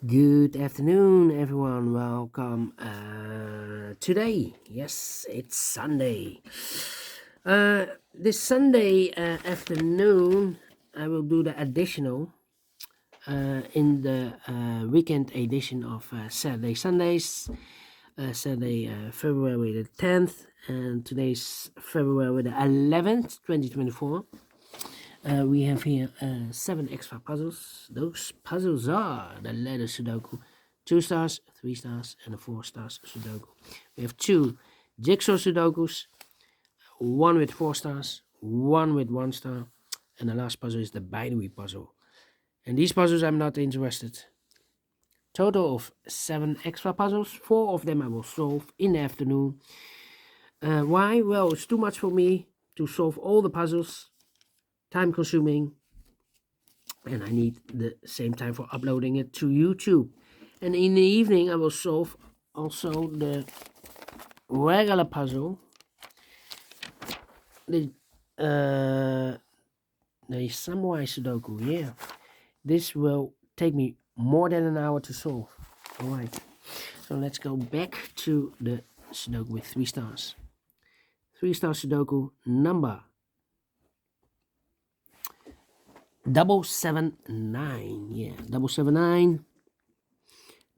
Good afternoon, everyone. Welcome. Today, yes, it's Sunday. This Sunday afternoon, I will do the additional in the weekend edition of Saturday Sundays. Saturday, February the 10th, and today's February the 11th, 2024. We have here 7 extra puzzles. Those puzzles are the letter Sudoku, 2 stars, 3 stars, and a 4 stars Sudoku. We have 2 jigsaw Sudokus, 1 with 4 stars, 1 with 1 star, and the last puzzle is the binary puzzle. And these puzzles I'm not interested. Total of 7 extra puzzles. 4 of them I will solve in the afternoon. Why? Well, it's too much for me to solve all the puzzles. Time consuming, and I need the same time for uploading it to YouTube. And in the evening I will solve also the regular puzzle, the Samurai Sudoku. Yeah, this will take me more than an hour to solve. Alright, so let's go back to the Sudoku with 3 stars. 3 star Sudoku number 779. Yeah, 779.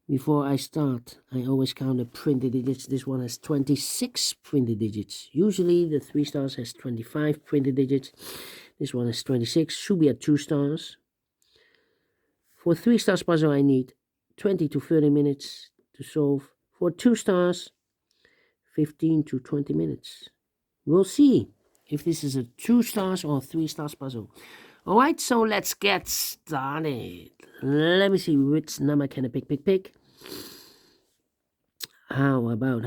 Before I start, I always count the printed digits. This one has 26 printed digits. Usually the 3 stars has 25 printed digits. This one has 26. Should be at 2 stars. For 3 stars puzzle, I need 20 to 30 minutes to solve. For 2 stars, 15 to 20 minutes. We'll see if this is a 2 stars or 3 stars puzzle. Alright, so let's get started. Let me see which number can I pick. How about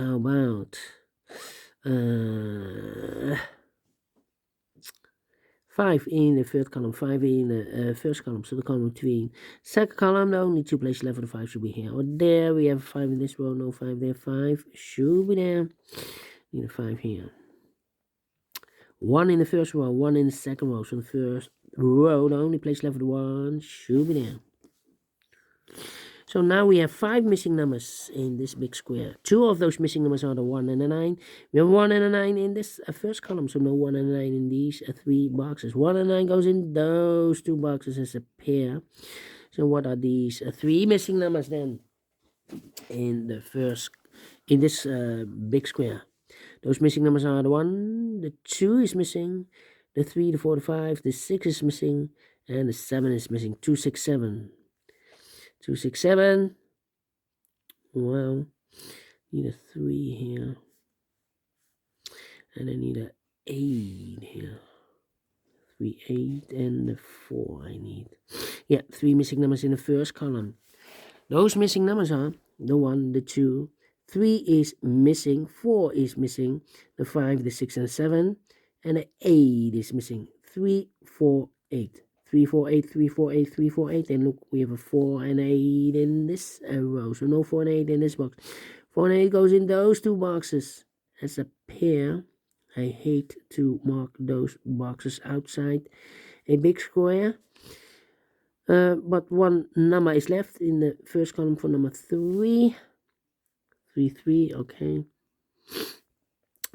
5 in the third column, 5 in the first column, so the column between. Second column, no, need to place left for the 5 should be here or there. We have 5 in this row, no 5 there, 5 should be there. Need a 5 here. 1 in the first row, 1 in the second row, so the first row, the only place left for the 1 should be there. So now we have 5 missing numbers in this big square. 2 of those missing numbers are the 1 and the 9. We have 1 and a 9 in this first column, so no 1 and a 9 in these 3 boxes. 1 and 9 goes in those 2 boxes as a pair. So what are these 3 missing numbers then in this big square? Those missing numbers are the 1, the 2 is missing, the 3, the 4, the 5, the 6 is missing, and the 7 is missing. 267. 267. Well, need a 3 here. And I need a 8 here. 3, 8, and the 4 I need. Yeah, 3 missing numbers in the first column. Those missing numbers are the 1, the 2, 3 is missing, 4 is missing, the 5, the 6, and the 7, and the 8 is missing. 3, 4, 8. 3, 4, 8, 3, 4, 8, 3, 4, 8. And look, we have a 4 and 8 in this row. So no 4 and 8 in this box. 4 and 8 goes in those 2 boxes as a pair. I hate to mark those boxes outside a big square. But 1 number is left in the first column for number 3. 3, 3, okay.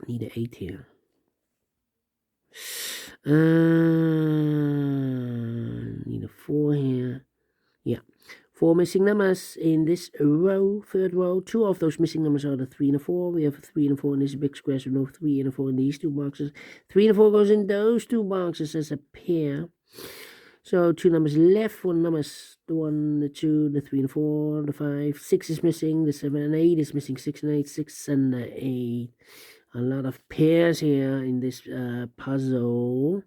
Need an 8 here. Need a 4 here. Yeah. 4 missing numbers in this row, third row. 2 of those missing numbers are the 3 and the 4. We have a 3 and a 4 in this big square, so no 3 and a 4 in these 2 boxes. 3 and a 4 goes in those 2 boxes as a pair. So 2 numbers left, 4 numbers, the 1, the 2, the 3 and the 4, the 5, 6 is missing, the 7 and 8 is missing, 6 and 8, 6 and 8. A lot of pairs here in this puzzle.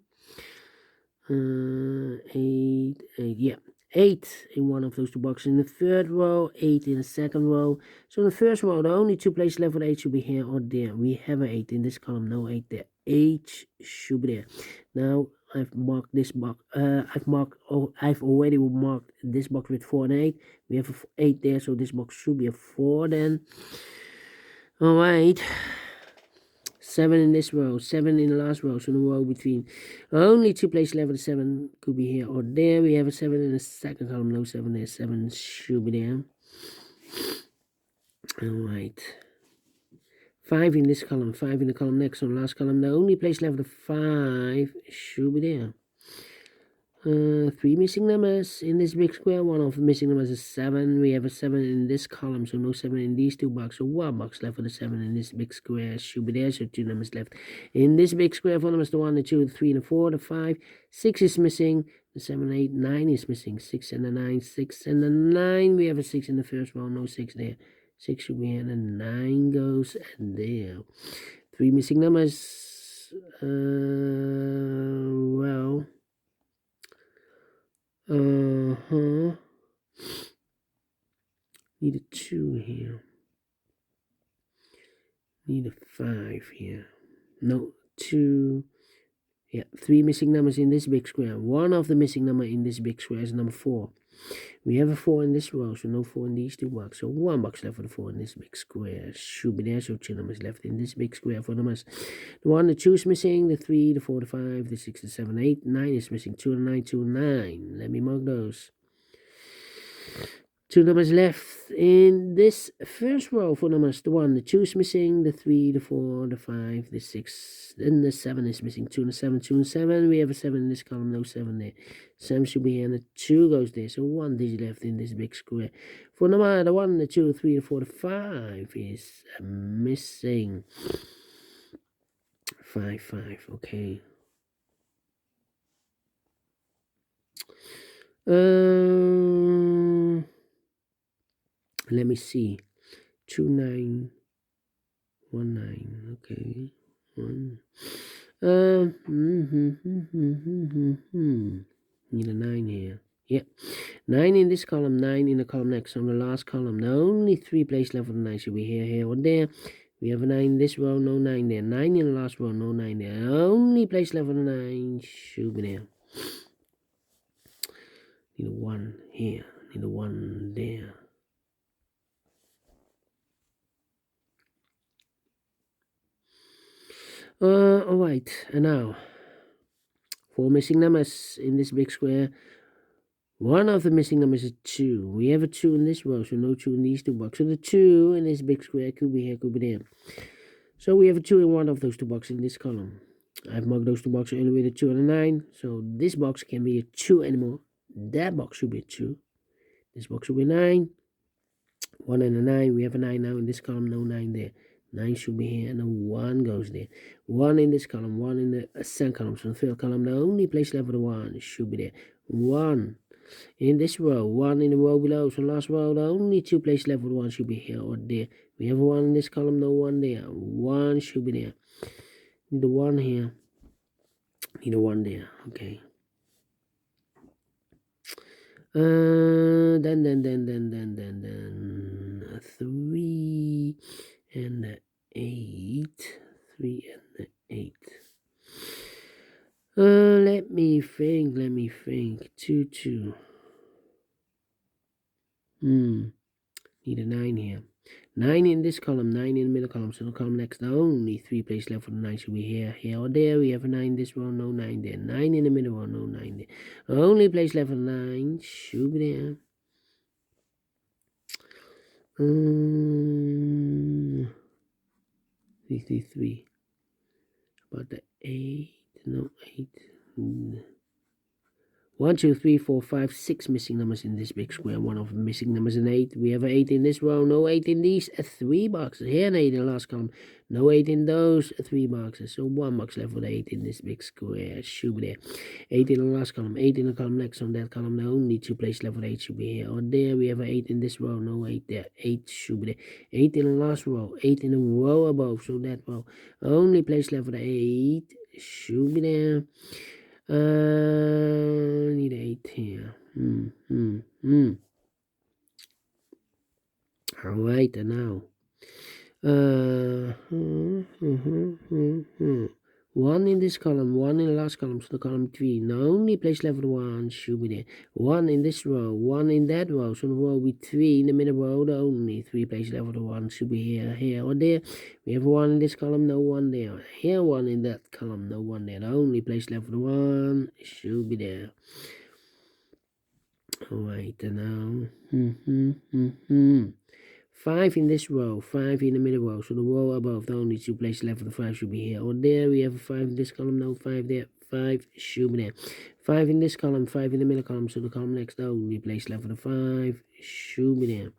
8, yeah. 8 in one of those 2 boxes in the third row, 8 in the second row. So in the first row, the only 2 places left for the 8 should be here or there. We have an 8 in this column, no 8 there. 8 should be there. Now I've marked this box. I've already marked this box with 4 and 8. We have a 8 there, so this box should be a 4 then. Alright. 7 in this row, 7 in the last row, so the row between. Only 2 places left with a 7 could be here or there. We have a 7 in the second column, no 7 there, 7 should be there. Alright. 5 in this column, 5 in the column next, on the last column. The only place left with a 5 should be there. 3 missing numbers in this big square. One of the missing numbers is 7. We have a 7 in this column, so no 7 in these 2 boxes. So 1 box left with a 7 in this big square should be there. So 2 numbers left in this big square. 4 numbers, the 1, the 2, the 3, and the 4, the 5. 6 is missing. The 7, 8, 9 is missing. 6 and the 9, 6 and the 9. We have a 6 in the first row, no 6 there. 6 should be here, and the 9 goes and there. 3 missing numbers. Well. Need a 2 here. Need a 5 here. No, 2. Yeah, 3 missing numbers in this big square. One of the missing number in this big square is number 4. We have a 4 in this row, so no 4 in these 2 boxes. So 1 box left for the 4 in this big square. Should be there, so 2 numbers left in this big square. 4 numbers. The 1, the 2 is missing. The 3, the 4, the 5, the 6, the 7, 8, 9 is missing. 2 and 9, 2, 9. Let me mark those. 2 numbers left in this first row. 4 numbers. The 1, the 2 is missing. The 3, the 4, the 5, the 6, then the 7 is missing. 2 and the 7, 2 and 7. We have a 7 in this column, no 7 there. 7 should be here, and the 2 goes there. So 1 digit left in this big square. 4 number, the 1, the 2, the 3, the 4, the 5 is missing. 5, 5, okay. Let me see. 2, 9, 1, 9. Okay. 1. Need a 9 here. Yeah. 9 in this column, 9 in the column next. On the last column, the only 3 places left for the 9 should be here, here, or there. We have a 9 in this row, no 9 there. 9 in the last row, no 9 there. The only place left for the 9 should be there. Need a 1 here. Need a 1 there. Alright, and now 4 missing numbers in this big square. One of the missing numbers is 2. We have a 2 in this row, so no 2 in these 2 boxes. So the 2 in this big square could be here, could be there. So we have a 2 in one of those 2 boxes in this column. I've marked those 2 boxes earlier with a 2 and a 9. So this box can be a 2 anymore. That box should be a 2. This box should be 9. 1 and a 9. We have a 9 now in this column, no 9 there. 9 should be here, and a 1 goes there. 1 in this column, 1 in the second column. So the third column, the only place left for the 1 should be there. 1 in this row, 1 in the row below. So last row, the only 2 places left for the 1 should be here or there. We have a 1 in this column, no 1 there. 1 should be there. Need a 1 here. Need a 1 there. Okay. Then a 3 and the 8. 3 and the 8. Let me think. 2, 2. Need a 9 here. 9 in this column, 9 in the middle column. So the column next, the only 3 places left for the 9 should be here, here, or there. We have a 9 in this row, no 9 there. 9 in the middle row, no 9 there. The only place left for the 9 should be there. 3. About the 8, no 8. 1, 2, 3, 4, 5, 6 missing numbers in this big square. One of the missing numbers is 8. We have an 8 in this row, no 8 in these 3 boxes. Here an 8 in the last column, no 8 in those 3 boxes. So 1 box left with 8 in this big square. Should be there. 8 in the last column, 8 in the column next. On that column, the only 2 places left with 8 should be here or there. We have an 8 in this row, no 8 there. 8 should be there. 8 in the last row, 8 in the row above. So that row, only place left with 8 should be there. Need 8 here. Alright, and now. 1 in this column, 1 in the last column, so the column 3. The only place left with 1 should be there. 1 in this row, 1 in that row, so the row will be 3 in the middle row. The only 3 places left with 1 should be here, or there. We have 1 in this column, no 1 there. Here, 1 in that column, no 1 there. The only place left with 1 should be there. Alright, now. 5 in this row, 5 in the middle row, so the row above, the only 2 places left for the 5 should be here. Or there, we have a 5 in this column, no 5 there, 5 should be there. 5 in this column, 5 in the middle column, so the column next, the only place left for the 5 should be there.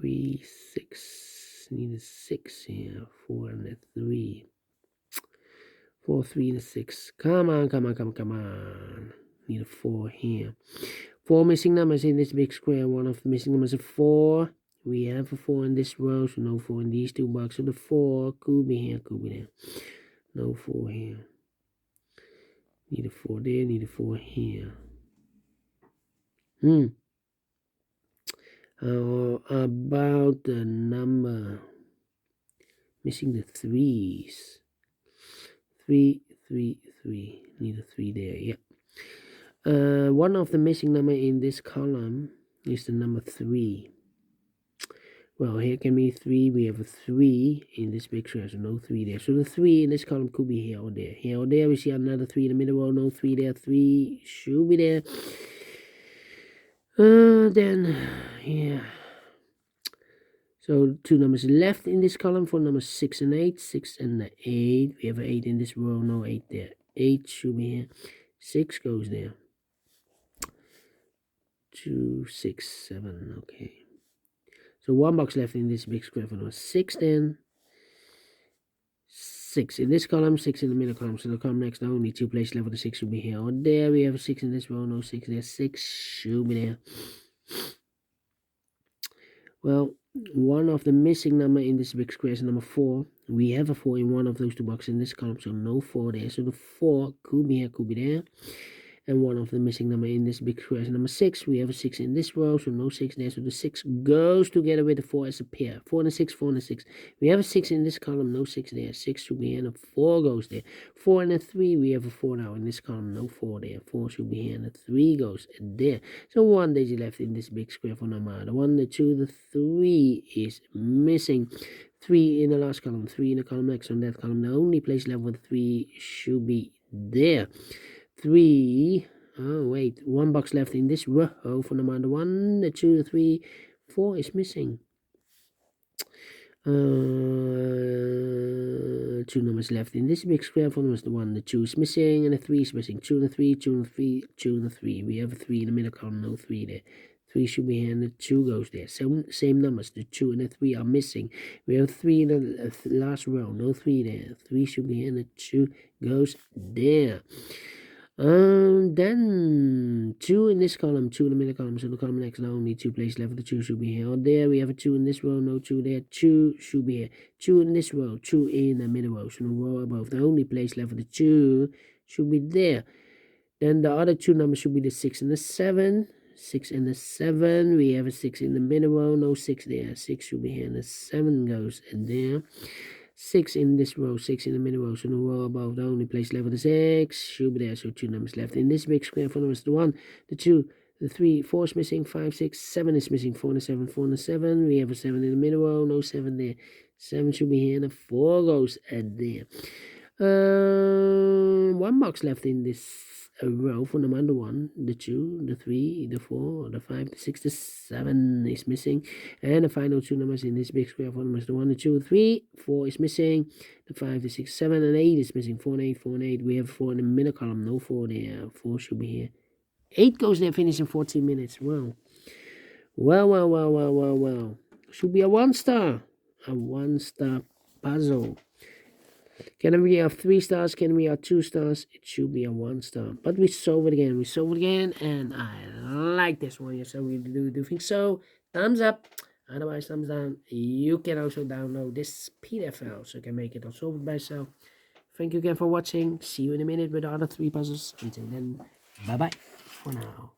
3, 6, need a 6 here, 4 and a 3. 4, 3 and a 6, come on. Need a 4 here. 4 missing numbers in this big square. One of the missing numbers is 4. We have a 4 in this row, so no 4 in these 2 boxes. So the 4 could be here, could be there. No 4 here. Need a 4 there, need a 4 here. How about the number? Missing the 3s. 3, 3, 3. Need a 3 there, yeah. One of the missing number in this column is the number 3. Well, here can be 3. We have a 3 in this big square, so no 3 there. So the 3 in this column could be here or there. Here or there, we see another 3 in the middle row, no 3 there. 3 should be there. Then, yeah. So 2 numbers left in this column for numbers 6 and 8. 6 and 8. We have an 8 in this row, no 8 there. 8 should be here. 6 goes there. 2, 6, 7, okay. So 1 box left in this big square for number 6 then. 6 in this column, 6 in the middle column. So the column next, the only 2 places left for the 6 should be here or there. We have a 6 in this row, no 6 there. 6 should be there. Well, one of the missing number in this big square is number 4. We have a 4 in one of those 2 boxes in this column, so no 4 there. So the 4 could be here, could be there. And one of the missing number in this big square is number 6. We have a 6 in this row, so no 6 there. So the 6 goes together with the 4 as a pair. 4 and a 6, 4 and a 6. We have a 6 in this column, no 6 there. 6 should be here, and a 4 goes there. 4 and a 3, we have a 4 now in this column, no 4 there. 4 should be here, and a 3 goes there. So 1 digit left in this big square for number. The 1, the 2, the 3 is missing. 3 in the last column, 3 in the column next. On that column, the only place left with 3 should be there. 3, oh wait, 1 box left in this row for number 1, the 2, the 3, 4 is missing. 2 numbers left in this big square for numbers, the 1, the 2 is missing, and the 3 is missing. 2 and the 3, 2 and the 3, 2 and the 3. We have a 3 in the middle column, no 3 there. 3 should be here, and the 2 goes there. Same numbers, the 2 and the 3 are missing. We have 3 in the last row, no 3 there. 3 should be here, and the 2 goes there. Then 2 in this column, 2 in the middle column, so the column next, now only 2 places left. The 2 should be here or there. We have a 2 in this row, no 2 there. 2 should be here. 2 in this row, 2 in the middle row, so the row above, the only place left for the 2 should be there. Then the other 2 numbers should be the 6 and the 7. 6 and the 7, we have a 6 in the middle row, no 6 there. 6 should be here, and the 7 goes there. 6 in this row, 6 in the middle row, so the row above, the only place left for the 6 should be there. So 2 numbers left in this big square for numbers, the 1, the 2, the 3, 4 is missing, 5, 6, 7 is missing, 4 and a 7, 4 and a 7. We have a 7 in the middle row, no 7 there. 7 should be here, and the 4 goes there. 1 box left in this row for number 1, the 2, the 3, the 4, the 5, the 6, the 7 is missing, and the final 2 numbers in this big square for numbers, the 1, the 2, the 3, 4 is missing, the 5, the 6, 7, and 8 is missing. 4 and 8, 4 and 8. We have 4 in the middle column, no 4 there. 4 should be here. 8 goes there, finish in 14 minutes. Well. Should be a 1-star. A 1-star puzzle. Can we have 3 stars? Can we have 2 stars? It should be a 1-star. But we solve it again. And I like this one. Yes, I really do think so. Thumbs up. Otherwise, thumbs down. You can also download this PDF file, so you can make it or solve it by yourself. Thank you again for watching. See you in a minute with the other 3 puzzles. Until then, bye-bye for now.